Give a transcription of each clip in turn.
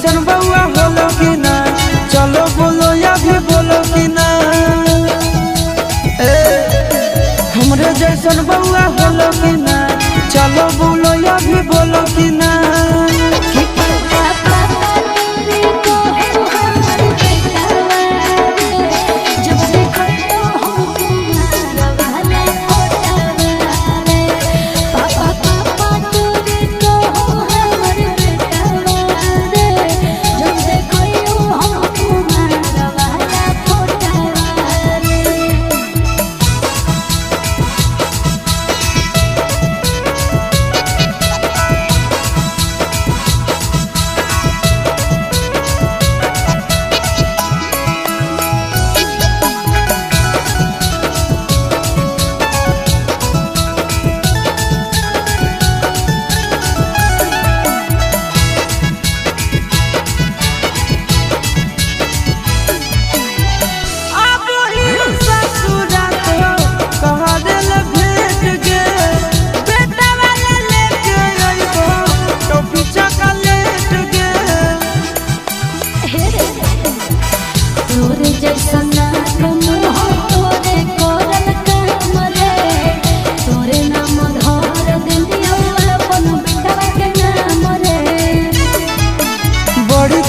जैसन बउआ होलो कि ना, चलो बोलो या भी बोलो कि ना। हमरे जैसन बउआ होलो कि ना, चलो बोलो या भी बोलो कि ना।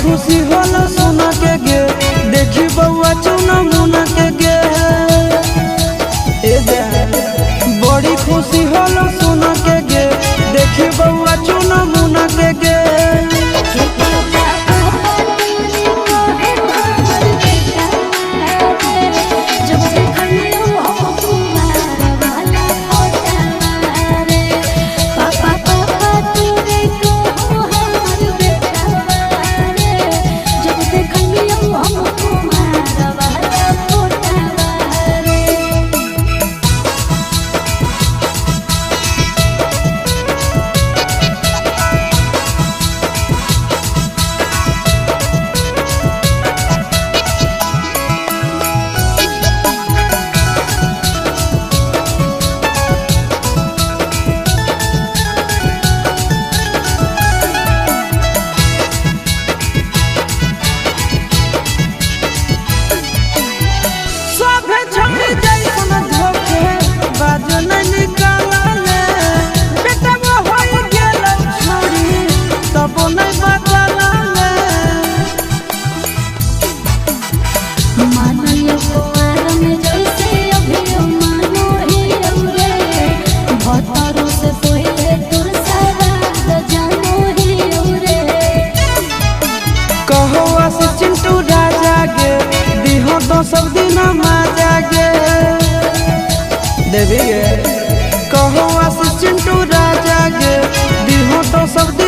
खुशी होला सोना के गे, देखी बउआ चुना मुना के गे। बड़ी खुशी होला सोना के गे, देखी बउआ चुना मुना के गे। चिंटू राजा गे, दिहो तो सब दिन माजा गे। देवी गे कहो चिंटू राजा गे, दिहो तो सब दिन